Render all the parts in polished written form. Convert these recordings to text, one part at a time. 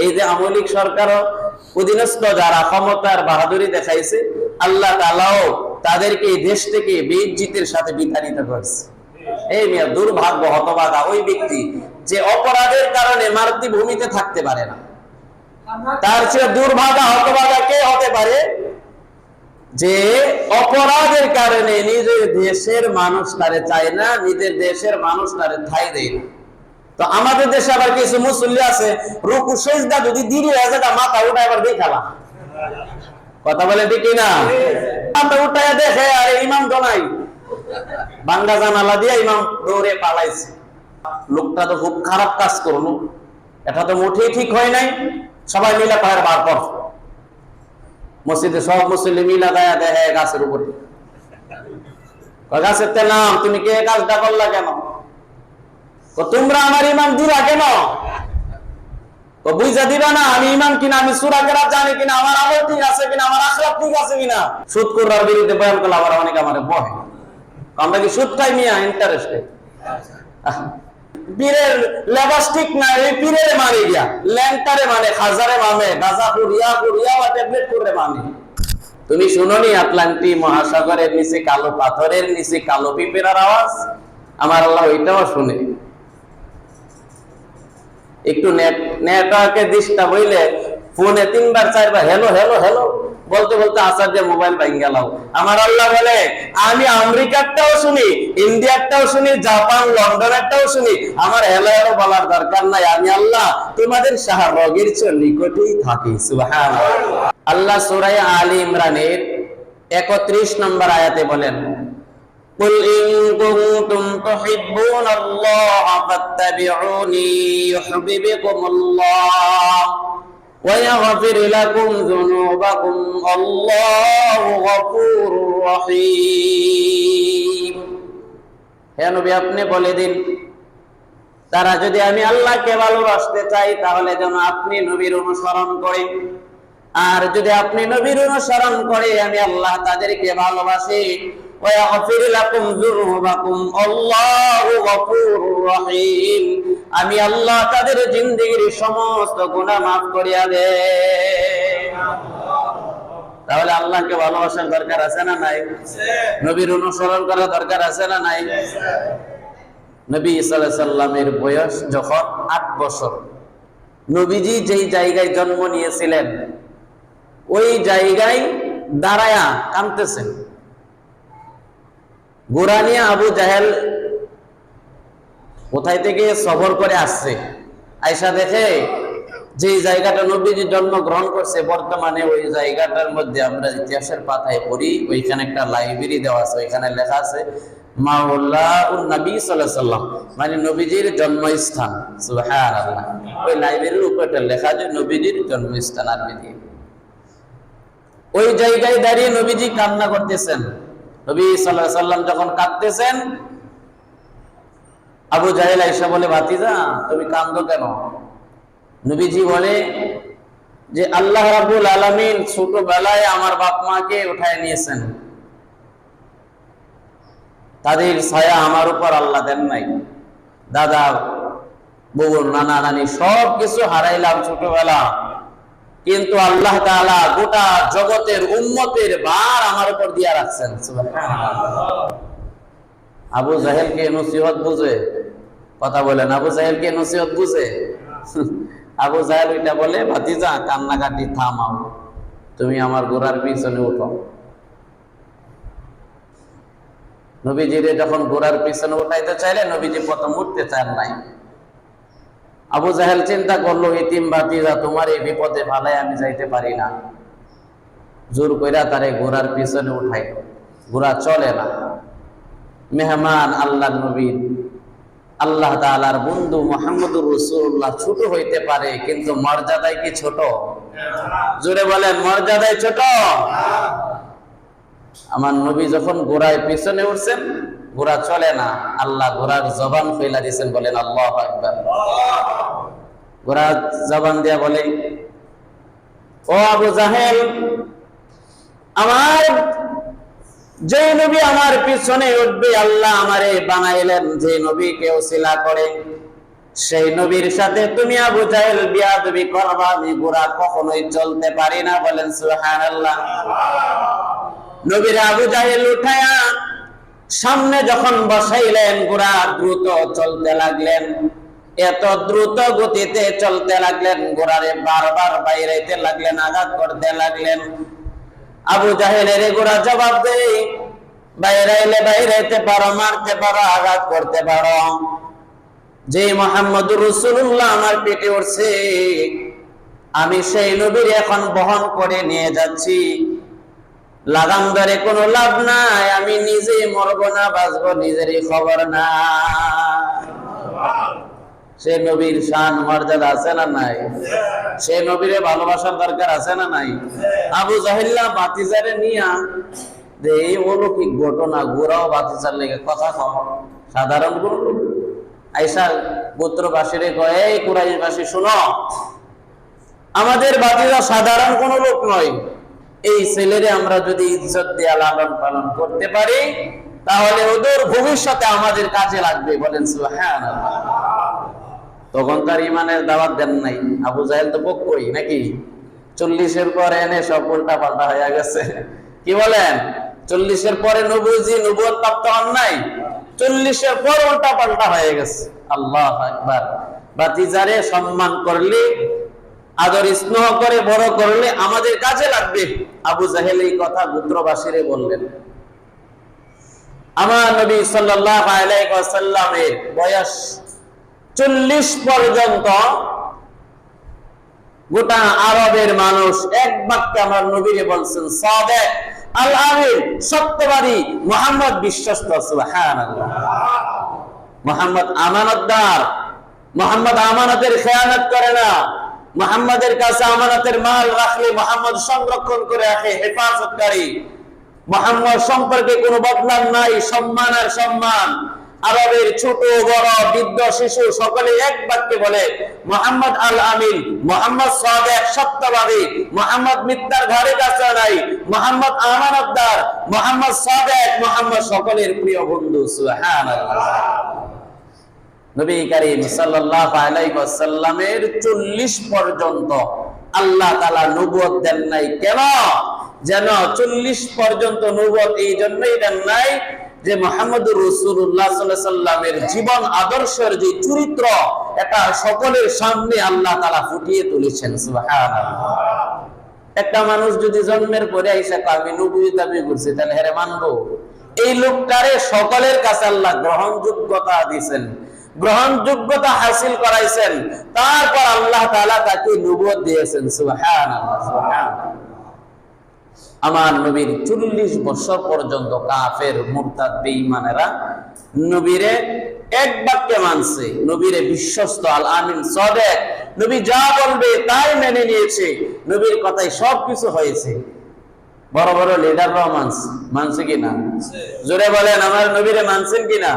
এই যে আমলিক সরকারও অধীনস্থ যারা ক্ষমতার বাহাদুরি দেখাইছে, আল্লাহ তাআলাও তাদেরকে এই দেশ থেকে বেইজ্জতির সাথে বিতাড়িত করেছে। এই মিয়া দুর্ভাগ্য, হতভাগা ওই ব্যক্তি যে অপরাধের কারণে মাতৃভূমিতে থাকতে পারে না। তার চেয়ে দুর্ভাগা হতভাগা কে হতে পারে যে অপরাধের কারণে নিজের দেশের মানুষ তারে চায় না, নিজের দেশের মানুষ তারে ঠাঁই দেয় না। তো আমাদের দেশে আবার কিছু মুসল্লি আছে, রুকু সিজদা যদি দিলে হাজারটা মাথা উঠা এবার দেখালা, কথা বলে ঠিক না? মাথা উঠায় দেখে আর ইমাম তো নাই, বাংলা জানালা দিয়ে ইমাম দৌড়ে পালাইছে। লোকটা তো খুব খারাপ কাজ করলো, এটা তো মোটেই ঠিক হয় নাই। সবাই মিলে পায়ের বার পর মসজিদে সব মুসল্লি মিলা দেয়া দেখে গাছের উপরে, গাছের নাম তুমি কে কাজটা করলা কেন? তোমরা আমার ইমাম দিলা কেন? বুঝা দিবা না আমি ইমাম কিনা, আমি সূরা কেরাত জানি কিনা, আমার আমল ঠিক আছে কিনা, আমার আখলাক ঠিক আছে কিনা। সুদ করার বিরুদ্ধে বয়ান করলে আবার অনেকে আমারে বহে, আমরা কি সুদটাই নিয়ে ইন্টারেস্টেড? পীরের লেবাস ঠিক না, এই পীরের মানে গিয়া ল্যাংটারে মানে, খাজারে মানে, গাজা পুরিয়া পুরিয়া বা ট্যাবলেট করে মানে। তুমি শুনোনি আটলান্টি মহাসাগরের নিচে কালো পাথরের নিচে কালো পিঁপড়ার আওয়াজ? আমার আল্লাহ ওইটাও শুনে। একটু নেটওয়ার্কে ডিস্টার্ব হইলে ফোনে 3বার 4বার হ্যালো হ্যালো হ্যালো বলতে বলতে আসার যে মোবাইল ভাঙে গেল। আমার আল্লাহ বলে আমি আমেরিকারটাও শুনি, ইন্ডিয়ারটাও শুনি, জাপান লন্ডনেরটাও শুনি, আমার হ্যালো হ্যালো বলার দরকার নাই। আমি আল্লাহ তোমাদের শাহরগের চেয়ে নিকটেই থাকি। সুবহানাল্লাহ। আল্লাহ সূরা আলী ইমরানের 31 নম্বর আয়াতে বলেন, قل إن كنتم تحبون الله فاتبعوني يحببكم الله ويغفر لكم ذنوبكم الله غفور رحيم। হে নবী আপনি বলে দিন, তারা যদি আমি আল্লাহকে ভালোবাসতে চাই তাহলে যেন আপনি নবীর অনুসরণ করেন, আর যদি আপনি নবীর অনুসরণ করে আমি আল্লাহ তাদেরকে ভালোবাসি। ويغفر لكم ذنوبكم الله غفور رحيم, আমি আল্লাহ তাদের জিন্দেগীর সমস্ত গুনাহ maaf করিয়া দেই। তাহলে আল্লাহকে ভালোবাসার দরকার আছে না নাই? নবীর অনুসরণ করার দরকার আছে না নাই? নবী সাল্লাল্লাহু আলাইহি সাল্লামের বয়স যখন 8 বছর, নবীজি যেই জায়গায় জন্ম নিয়েছিলেন ওই জায়গায় দাঁড়ায়া কাঁদতেছেন। গোরানিয়া আবু জাহেল কোথায় থেকে সফর করে আসছে, আয়েশা দেখে যে জায়গাটা নবীজি জন্মগ্রহণ করছে বর্তমানে ওই জায়গাটার মধ্যে আমরা ইতিহাসের পাতায় পড়ি, ওইখানে একটা লাইব্রেরি দেওয়া আছে, ওইখানে লেখা আছে মাওলাউন নবী সাল্লাল্লাহু আলাইহি সাল্লাম, মানে নবীজির জন্মস্থান। সুবহানাল্লাহ। ওই লাইব্রেরির উপরে লেখা যে নবীজির জন্মস্থান আরবি দিয়ে। ওই জায়গায় দাঁড়িয়ে নবীজি কান্না করতেছেন। নবী সাল্লাল্লাহু আলাইহি সাল্লাম যখন কাঁদতেছেন, আবু জাহেল আয়েশা বলে ভাতিজা তুমি কাঁদো কেন? নবীজি বলে যে আল্লাহ রাব্বুল আলামিন ছোটবেলায় আমার বাপ মাকে উঠায় নিয়েছেন, তাদের ছায়া আমার উপর আল্লাহ দেন নাই। দাদা বউ নানা নানি সব কিছু হারাইলাম ছোটবেলা, কিন্তু আল্লাহ তাআলা গোটা জগতের উম্মতের ভার আমার উপর দিয়া রাখছেন। সুবহানাল্লাহ। আবু জাহেল কে নসিহত বুঝে? কথা বলেন, আবু জাহেল কে নসিহত বুঝে? আবু জাহেল ওইটা বলে ভাতিজা কান্নাকাটি থামাও, তুমি আমার ঘোড়ার পিছনে উঠো। নবীজিরে যখন ঘোড়ার পিছনে উঠাইতে চাইলে নবীজি প্রথম উঠতে চান নাই। আবু জাহেল চিন্তা করলো ইতিম ভাতিজা তোমার এই বিপদে ভালায় আমি যাইতে পারি না, জোর কইরা তারে ঘোড়ার পিছনে উঠাইল। ঘোড়া চলে না। মেহমান আল্লাহর নবী আল্লাহ তাআলার বন্ধু মুহাম্মদুর রাসূলুল্লাহ ছোট হইতে পারে, কিন্তু মর্যাদায় কি ছোট? জোরে বলেন, মর্যাদায় ছোট? আমার নবী যখন ঘোড়ায় পিছনে উঠছেন, ঘোড়া চলে না, আল্লাহ ঘোড়ার জবান ফেলা দিয়েছেন। বলেন আল্লাহু আকবার। ঘোড়া জবান দিয়া বলে, ও আবু জাহেল, আমার যে নবী আমার পিছনে উঠবে আল্লাহ আমারে বানাইলেন যে নবীকে ওসিলা করে, সেই নবীর সাথে তুমি আবু জাহেল বিয়াদবি করবা, আমি গোরা কখনোই চলতে পারি না। বলেন সুবহানাল্লাহ। নবীর আবু জাহেল উঠায়া সামনে যখন বসাইলেন, গোরা দ্রুত চলতে লাগলেন, এত দ্রুত গতিতে চলতে লাগলেন, গোরারে বারবার বাইরেতে লাগলেন, আঘাত করতে লাগলেন। আবু জাহেলের গোরা জবাব দেয়, বাইরাইলে বাইরাইতে পারো, মারতে পারো, আঘাত করতে পারো, যে মুহাম্মদুর রাসূলুল্লাহ আমার পেটে উঠছে, আমি সেই নবীর এখন বহন করে নিয়ে যাচ্ছি, লাগাম ধরে কোনো লাভ নাই, আমি নিজে মরবো না বাঁচবো নিজেরই খবর না। সে নবীর শান মর্যাদা আছে না নাই? সে নবীরে ভালোবাসার দরকার আছে না নাই? আবু জাহেল্লা বাতিজারে নিয়া যে এই অলৌকিক ঘটনা, গোরাও বাতিজার লেগে কথা কম, সাধারণ কোন আইসা গোত্রবাসীরে কয়, এই কুরাইশবাসী শুনো, আমাদের বাতিজা সাধারণ কোন লোক নয়, এই ছেলেরে আমরা যদি ইজ্জত দিয়ে লালন পালন করতে পারি তাহলে ওদের ভবিষ্যতে আমাদের কাজে লাগবে। বলেন সুবহানাল্লাহ। তখন তার ইমানের দাওয়াত দেন নাই। আবু জাহেল তো পক্ষই নাকি, 40-এর পরে এনে সব উল্টা পাল্টা হয়ে গেছে। কি বলেন? 40-এর পরে নবুয়জি নবুয়ত প্রাপ্ত হন নাই, 40-এর পর উল্টা পাল্টা হয়ে গেছে। আল্লাহু আকবার। বাতিজারে সম্মান করলে, আদর স্নেহ করে বড় করলে আমাদের কাজে লাগবে। আবু জাহেল এই কথা গোত্রবাসীরে বললেন। আমার নবী সাল্লাল্লাহু আলাইহি ওয়াসাল্লামের বয়স 40 পর্যন্ত গোটা আরবের মানুষ এক বাক্যে আমার নবীরে বলছেন, সাদিক আল আমিন, সত্যবাদী মুহাম্মদ বিশ্বস্ত। সুবহানাল্লাহ। মুহাম্মদ আমানতদার, মুহাম্মদ আমানতের খেয়ানত করে না, মুহাম্মাদের কাছে আমানতের মাল রাখলে মুহাম্মদ সংরক্ষণ করে রাখে, হেফাজতকারী। মুহাম্মদ সম্পর্কে কোনো বদনাম নাই, সম্মান আর সম্মান। আরবের ছোট বড় বৃদ্ধ শিশু সকলে এক বাক্যে বলে, মুহাম্মদ আল আমিন, মুহাম্মদ সাদিক সত্যবাদী, মুহাম্মদ মিথ্যার ঘাড়ে কাছে নাই, মুহাম্মদ আমানতদার, মুহাম্মদ সাদিক, মুহাম্মদ সকলের প্রিয় বন্ধু। সুবহানাল্লাহ। নবী করিম সাল্লাল্লাহু আলাইহি ওয়াসাল্লামের 40 পর্যন্ত আল্লাহ তাআলা নবুয়ত দেন নাই। কেন? যেন 40 পর্যন্ত নবুয়ত এই জন্যই দেন নাই যে মুহাম্মদুর রাসূলুল্লাহ সাল্লাল্লাহু আলাইহি ওয়াসাল্লামের জীবন আদর্শের যে চরিত্র, এটা সকলের সামনে আল্লাহ তাআলা ফুটিয়ে তুলেছেন। সুবহানাল্লাহ। একটা মানুষ যদি জন্মের পরে আইসা আমি নবুয়ত দাবি করছি, তাহলে হেরে মানবো? এই লোকটারে সকলের কাছে আল্লাহ গ্রহণযোগ্যতা দিয়েছেন, গ্রহণযোগ্যতা হাসিল করাইছেন, তারপর আল্লাহ তাআলা তাকে নবুয়ত দিয়েছেন। সুবহানাল্লাহ, সুবহানাল্লাহ। আমার নবীর 40 বছর পর্যন্ত কাফের মুরতাদ বেঈমানেরা নবীরে এক বাক্যে মানছে, নবীরে বিশ্বস্ত, আল আমিন, সাদিক, নবী যা বলবে তাই মেনে নিয়েছে, নবীর কথাই সবকিছু হয়েছে। বড় বড় লিডাররাও মানছে কিনা? জোরে বলেন, আমার নবীরে মানছেন কিনা?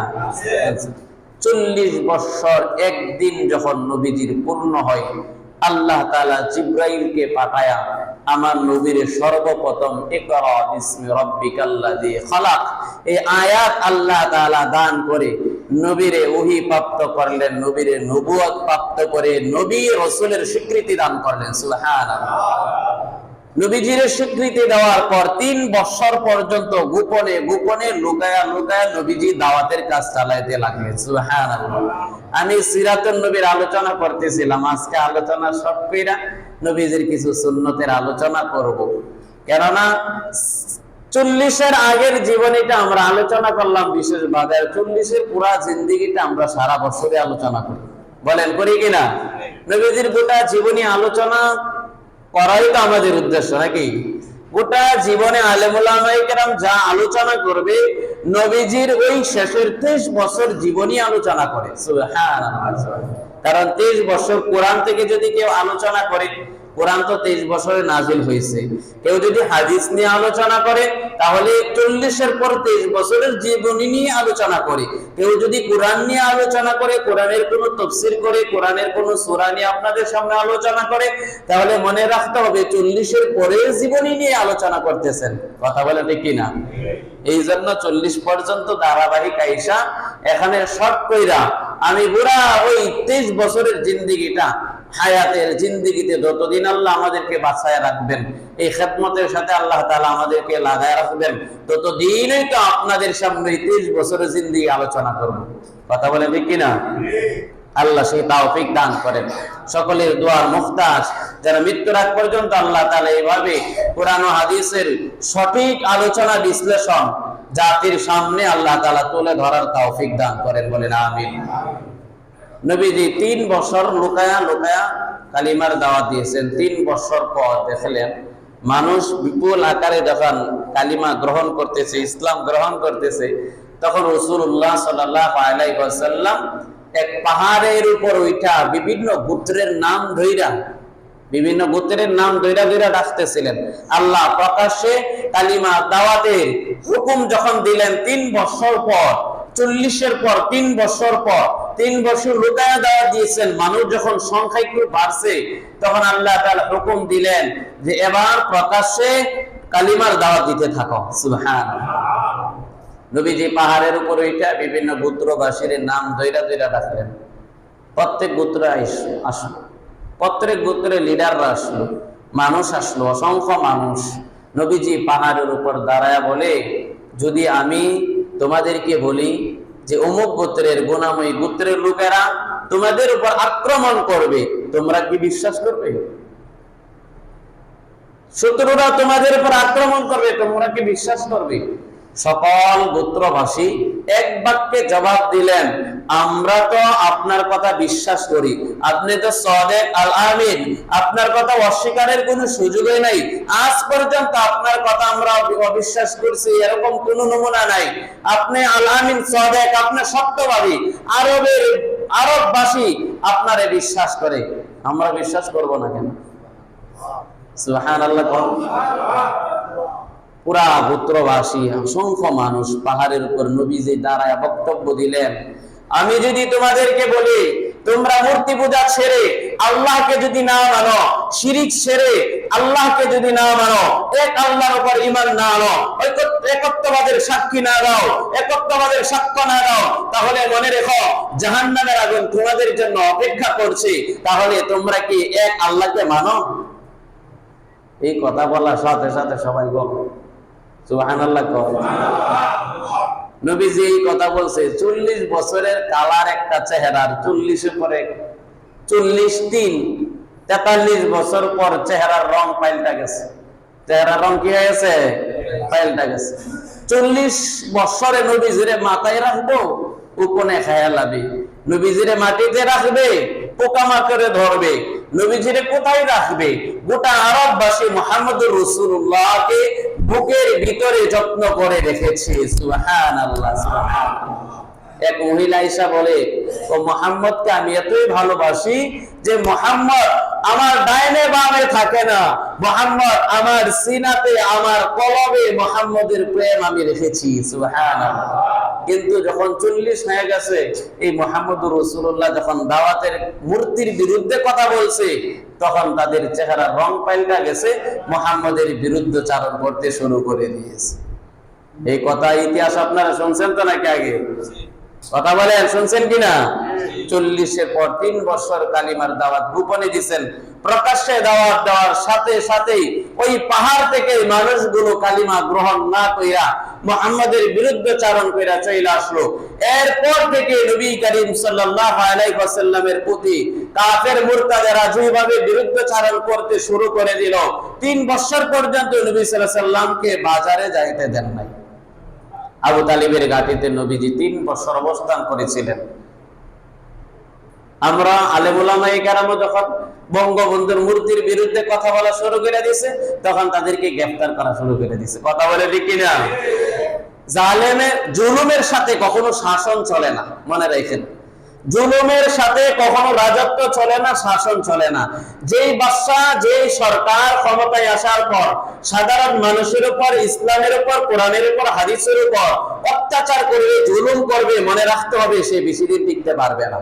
40 বছর একদিন যখন নবীজির পূর্ণ হয়, আল্লাহ তাআলা জিবরাইলকে পাঠায়া আমার নবীরে সর্বপ্রথম ইকরা বিসমি রাব্বিকাল্লাযী খালাক এই আয়াত আল্লাহ তাআলা দান করে নবীরে ওহী প্রাপ্ত করলেন, নবীরে নবুয়ত প্রাপ্ত করে নবী রাসূলের স্বীকৃতি দান করলেন। সুবহানাল্লাহ। নবীজির স্বীকৃতি দেওয়ার পর 3 বছর পর্যন্ত গোপনে গোপনে লুকায়া লুকায়া নবীজি দাওয়াতের কাজ চালাইতে লাগলেন। সুবহানাল্লাহ। আমি সিরাতুন নবীর আলোচনা করতেছিলাম, আজকে আলোচনা সব কইরা নবীজির কিছু সুন্নতের আলোচনা করব। কেননা 40-এর আগের জীবনীটা আমরা আলোচনা করলাম বিশেষভাবে, 40-এর পুরা জিন্দেগিটা আমরা সারা বছরে আলোচনা করি। বলেন করি কিনা? নবীজির গোটা জীবনী আলোচনা করাই তো আমাদের উদ্দেশ্য নাকি? গোটা জীবনে আলেম উলামায়ে কেরাম যা আলোচনা করবে, নবীজির ওই শেষের 23 বছর জীবনী আলোচনা করে। সুবহানাল্লাহ। কারণ 23 বছর কোরআন থেকে যদি কেউ আলোচনা করে, কোরআন তো 23 বছরে নাজিল হয়েছে, কেউ যদি হাদিস নিয়ে আলোচনা করে তাহলে 40-এর পর 23 বছরের জীবনী নিয়ে আলোচনা করে, কেউ যদি কোরআন নিয়ে আলোচনা করে, কোরআনের কোনো তাফসীর করে, কোরআনের কোনো সূরা নিয়ে আপনাদের সামনে আলোচনা করে, তাহলে মনে রাখতে হবে 40-এর পরের জীবনী নিয়ে আলোচনা করতেছেন। কথা বলে ঠিক কিনা? এই জন্য 40 পর্যন্ত ধারাবাহিক আইসা এখানে শর্ট কইরা আমি বুড়া ওই 23 বছরের জিন্দেগিটা, হায়াতের জিন্দেগিতে যতদিন আল্লাহ আমাদেরকে বাঁচায় রাখবেন, এই খেদমতের সাথে আল্লাহ তাআলা আমাদেরকে লাগায় রাখবেন, ততদিনই তো আপনাদের সামনে 23 বছরের জিন্দেগি আলোচনা করব। কথা বলে ঠিক কিনা? আল্লাহ সেই তৌফিক দান করেন। সকলের দোয়ার মুখতাজ যারা মৃত্যুর আগ পর্যন্ত আল্লাহ তাআলা এইভাবে কোরআন ও হাদিসের সঠিক আলোচনা বিশ্লেষণ জাতির সামনে আল্লাহ তাআলা তুলে ধরার তৌফিক দান করেন, বলেন আমিন। নবীজি 3 বছর লুকায়া লুকায়া কালিমার দাওয়াত দিয়েছেন। 3 বছর পর দেখলেন মানুষ বিপুল আকারে যখন কালিমা গ্রহণ করতেছে, ইসলাম গ্রহণ করতেছে, তখন রাসূলুল্লাহ সাল্লাল্লাহু আলাইহি ওয়াসাল্লাম এক পাহাড়ের উপর উঠা বিভিন্ন গোত্রের নাম ধইরা ডাকতেছিলেন। আল্লাহ প্রকাশ্যে কালিমা দাওয়াতের হুকুম যখন দিলেন 3 বছর পর, 40-এর পর 3 বছর পর, 3 বছর লুকায়া দাওয়াত দিয়েছেন, মানুষ যখন সংখ্যা একটু বাড়ছে, তখন আল্লাহ তাআলা হুকুম দিলেন যে এবার প্রকাশ্যে কালিমার দাওয়াত দিতে থাকো। সুবহানাল্লাহ। নবীজি পাহাড়ের উপরে উঠা বিভিন্ন গোত্রবাসীর নাম ধইরা ডাকলেন। প্রত্যেক গোত্র আসলো, প্রত্যেক গোত্রের লিডাররা আসলো, মানুষ আসলো, অসংখ্য মানুষ। নবীজি পাহাড়ের উপর দাঁড়ায়া বলে, যদি আমি তোমাদেরকে বলি যে অমুক গোত্রের গুনাময়ী গোত্রের লোকেরা তোমাদের উপর আক্রমণ করবে, তোমরা কি বিশ্বাস করবে? শত্রুরা তোমাদের উপর আক্রমণ করবে, তোমরা কি বিশ্বাস করবে? সকল গোত্রবাসী এক বাক্যে জবাব দিলেন, আমরা তো আপনার কথা বিশ্বাস করি, আপনি তো সাদেক আল আমিন, আপনার কথা অস্বীকারের কোনো সুযোগই নাই। আজ পর্যন্ত আপনার কথা আমরা অবিশ্বাস করছি এরকম কোনো নমুনা নাই। আপনি আল আমিন, সাদেক, আপনি সত্যবাদী। আরববাসী আপনারে বিশ্বাস করে, আমরা বিশ্বাস করব না কেন? সুবহানাল্লাহ। পুরা গোত্রবাসী অসংখ্য মানুষ পাহাড়ের উপর নবীজি দাঁড়ায় বক্তব্য দিলেন, আমি যদি তোমাদেরকে বলি তোমরা মূর্তি পূজা ছেড়ে আল্লাহকে যদি না মানো, শিরিক ছেড়ে আল্লাহকে যদি না মানো, এক আল্লাহর উপর ঈমান না আনো, একত্ববাদের সাক্ষী না দাও, একত্ববাদের সাক্ষ্য না দাও, তাহলে মনে রেখো জাহান্নামের আগুন তোমাদের জন্য অপেক্ষা করছে। তাহলে তোমরা কি এক আল্লাহকে মানো? এই কথা বলার সাথে সাথে সবাই বলো সুবহানাল্লাহ। নবীজি এই কথা বলছে 40 বছরের কালার একটা চেহারার, 40-এর পরে 40, 3, 43 বছর পর চেহারার রং পাল্টা গেছে। চেহারার রং কি হয়েছে? পাল্টা গেছে। 40 বছরে নবীজিরে মাথায় রাখবো, উপনে খায়া লাবি। নবীজিরে মাটিতে রাখবে, পোকামাকড়ে ধরবে। নবীজিরে কোথায় রাখবে? গোটা আরববাসী মুহাম্মদুর রাসূলুল্লাহকে বুকের ভিতরে যত্ন করে রেখেছে। সুবহানাল্লাহ, সুবহানাল্লাহ। এক মহিলা আয়েশা বলে, ও মুহাম্মদকে আমি এতই ভালোবাসি যে মুহাম্মদ আমার ডাইনে বামে থাকে না, মুহাম্মদ আমার সিনাতে, আমার কলবে মুহাম্মদের প্রেম আমি রেখেছি। সুবহানাল্লাহ। কিন্তু যখন 40 হয়ে গেছে, এই মুহাম্মদুর রাসূলুল্লাহ যখন দাওয়াতের মূর্তির বিরুদ্ধে কথা বলছে, তখন তাদের চেহারার রং পাল্টা গেছে, মুহাম্মদের বিরুদ্ধচারণ করতে শুরু করে দিয়েছে। এই কথা ইতিহাস আপনারা শুনছেন তো নাকি আগে? কথা বলেন, শুনছেন কিনা? 40-এর পর 3 বছর কালিমার দাওয়াত গোপনে দিয়েছেন, প্রকাশ্যে দাওয়াত দেওয়ার সাথে সাথেই ওই পাহাড় থেকে মানুষগুলো কালিমা গ্রহণ না কইরা মুহাম্মদের বিরুদ্ধচারণ কইরা চলে আসলো। এরপর থেকে নবী করিম সাল্লাল্লাহু আলাইহি ওয়াসাল্লামের প্রতি কাফের মুরতাদেরা যেভাবে বিরুদ্ধচারণ করতে শুরু করে দিল, 3 বছর পর্যন্ত নবী সাল্লাল্লাহু আলাইহি ওয়াসাল্লামকে বাজারে যাইতে দেন নাই। আবু তালিবের ঘাটিতে নবীজি 3 বছর অবস্থান করেছিলেন। আমরা আলেম উলামায়ে কেরাম যখন বঙ্গবন্ধুর মূর্তির বিরুদ্ধে কথা বলা শুরু করে দিয়েছে, তখন তাদেরকে গ্রেফতার করা শুরু করে দিয়েছে। কথা বলে ঠিক কিনা? জালেমের জুলুমের সাথে কখনো শাসন চলে না, মনে রাখেন। জুলুমের সাথে কখনো রাজত্ব চলে না, শাসন চলে না। যেই বাদশা, যেই সরকার ক্ষমতায় আসার পর সাধারণ মানুষের উপর, ইসলামের উপর, কোরআনের উপর, হাদিসের উপর অত্যাচার করবে, জুলুম করবে, মনে রাখতে হবে সে বেশি দিন টিকতে পারবে না।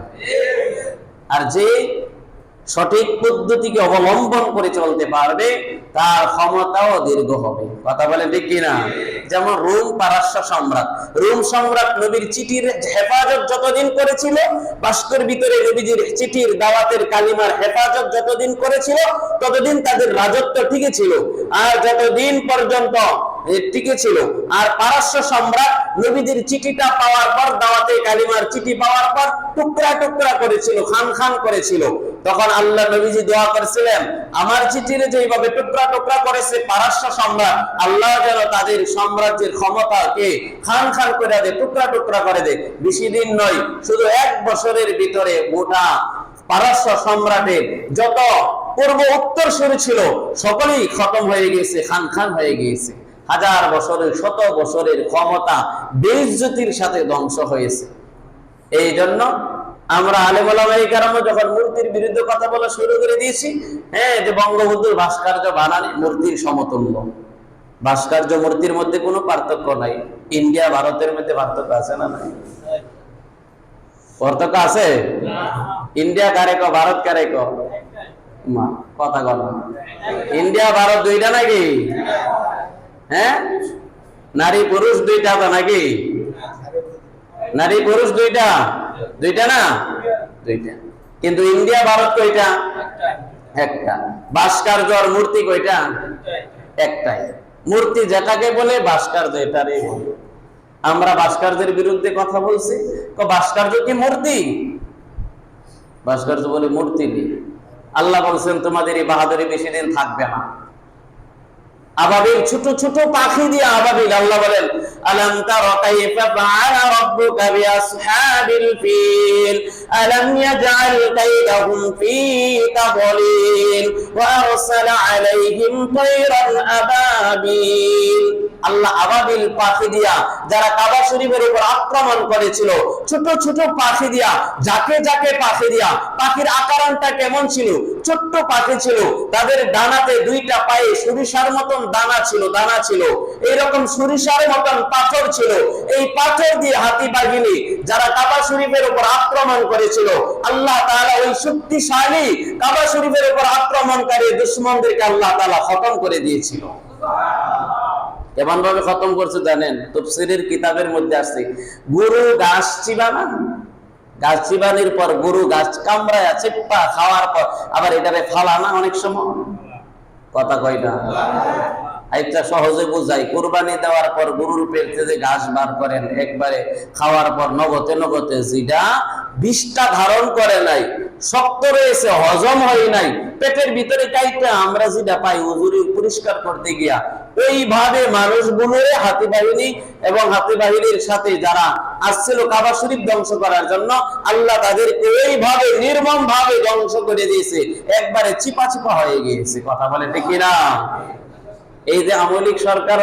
আর যে সঠিক পদ্ধতিকে অবলম্বন করে চলতে পারবে, তার ক্ষমতাও দীর্ঘ হবে। কথা বলে ঠিক কিনা? যেমন রোম পারস্য সম্রাট, রোম সম্রাট নবীর চিঠির হেফাজত যতদিন করেছিল, বাস্কর ভিতরে নবীজির চিঠির দাওয়াতের কালিমার হেফাজত যতদিন করেছিল, ততদিন তাদের রাজত্ব টিকে ছিল। আর যতদিন পর্যন্ত টিকে ছিল, আর পারস্য সম্রাট নবীজির চিঠিটা পাওয়ার পর, দাওয়াতে কালিমার চিঠি পাওয়ার পর টুকরা টুকরা করেছিল, খান খান করেছিল। তখন আল্লাহ নবীজি দোয়া করেছিলেন, আমার চিঠির যেভাবে টুকরা টুকরা করেছে পারস্য সম্রাট, আল্লাহ যেন তাদের সাম্রাজ্যের ক্ষমতাকে খান খান করে দে, টুকরা টুকরা করে দে। বেশি দিন নয়, শুধু 1 বছরের ভিতরে গোটা পারস্য সম্রাটের যত পূর্ব উত্তর শুরু ছিল সকলেই খতম হয়ে গেছে, খান খান হয়ে গিয়েছে। 1000 বছরের, 100 বছরের ক্ষমতা বেইজ্জতির সাথে ধ্বংস হয়েছে। এই জন্য আমরা আলেম ওলামায়ে কেরাম যখন মূর্তির বিরুদ্ধে কথা বলা শুরু করে দিয়েছি, যে বঙ্গবন্ধুর ভাস্কর্য বানানি মূর্তির সমতুল্য। ভাস্কর্য মূর্তির মধ্যে কোনো পার্থক্য নাই। ইন্ডিয়া ভারতের মধ্যে পার্থক্য আছে না? নাই, পার্থক্য আছে? ইন্ডিয়া কারে কো, ভারত কারে কো? কথা বল। ইন্ডিয়া ভারত দুইটা নাকি? নারী পুরুষ দুইটা তো নাকি? নারী পুরুষ দুইটা, দুইটা না? দুইটা। কিন্তু ইন্ডিয়া ভারত কয়টা? একটা। ভাস্কর্য আর মূর্তি কয়টা? একটাই। মূর্তি যেটাকে বলে ভাস্কর্য এটারই বলে। আমরা ভাস্কর্যের বিরুদ্ধে কথা বলছি, তো ভাস্কর্য কি মূর্তি? ভাস্কর্য বলে মূর্তি নেই। আল্লাহ বলছেন তোমাদের এই বাহাদুরি বেশি দিন থাকবে না। আবাবিল, ছোট ছোট পাখি দিয়ে আবাবিল। আল্লাহ বলেন, আলাম তারা কাইফা ফাআলা রাব্বুকা বিআসহাবিল ফিল আলাম ইয়াজআল কাইদাহুম ফি তাদলিল ওয়া আরসালা আলাইহিম তায়রান আবাবিল। আল্লাহ আবাবিল পাখি দিয়া যারা কাবা শরীফের উপর আক্রমণ করেছিল, ছোট ছোট পাখি দিয়া, যাকে যাকে পাখি দিয়া। পাখির আকারটা কেমন ছিল? ছোট্ট পাখি ছিল, তাদের ডানাতে 2টা পায়ে সরিষার মতন দানা ছিল, দানা ছিল। এইরকম সরিষার মতন পাথর ছিল। এই পাথর দিয়ে হাতি বাহিনী যারা কাবা শরীফের উপর আক্রমণ করেছিল, আল্লাহ তাআলা ওই শক্তিশালী কাবা শরীফের উপর আক্রমণকারী দুশমনদেরকে আল্লাহ তাআলা খতম করে দিয়েছিল। কেমন ভাবে খতম করছে জানেন? তাফসীরের কিতাবের মধ্যে আছে, গরু গাছ চিবানা, গাছ চিবানির পর গরু গাছ কামড়ায় চেপ্পা খাওয়ার পর আবার এটারে ফালা না অনেক সময়। কথা কয় না? আইটা সহজে বুঝাই, কুরবানি দেওয়ার পর গরুর পেট থেকে ঘাস বার করেন, একবারে খাওয়ার পর নগতে নগতে যেটা বিষটা ধারণ করে নাই, শক্ত রয়েছে, হজম হয় নাই, পেটের ভিতরে কাইটা আমরা যেটা পাই হুজুরি পরিষ্কার করতে গিয়া, ওইভাবে মানুষগুলো হাতি বাহিনী এবং হাতি বাহিনীর সাথে যারা আসছিল কাবা শরীফ ধ্বংস করার জন্য, আল্লাহ তাদেরকে এইভাবে নির্মম ভাবে ধ্বংস করে দিয়েছে, একবারে চিপা চিপা হয়ে গিয়েছে। কথা বলে ঠিক না? এই যে আমলিক সরকার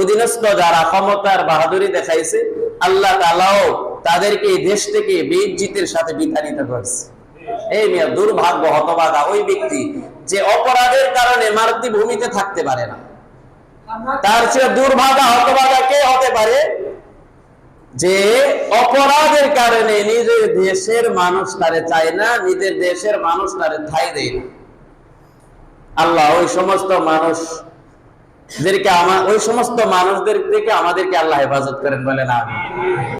অধীনস্থ যারা ক্ষমতার বাহাদুরি দেখাইছে, আল্লাহ তাআলাও তাদেরকে এই দেশ থেকে বেইজ্জতির সাথে বিতাড়িত করেছে। এই মিয়া দুর্ভাগ্য, হতভাগা ওই ব্যক্তি যে অপরাধের কারণে মাতৃভূমিতে থাকতে পারে না। তার চেয়ে দুর্ভাগা হতভাগা কে হতে পারে যে অপরাধের কারণে নিজের দেশের মানুষ তারে চায় না, নিজের দেশের মানুষ তারে ঠাঁই দেয় না। আল্লাহ ওই সমস্ত মানুষদেরকে ওই সমস্ত মানুষদের থেকে আমাদেরকে আল্লাহ হেফাজত করেন, বলেন আমিন।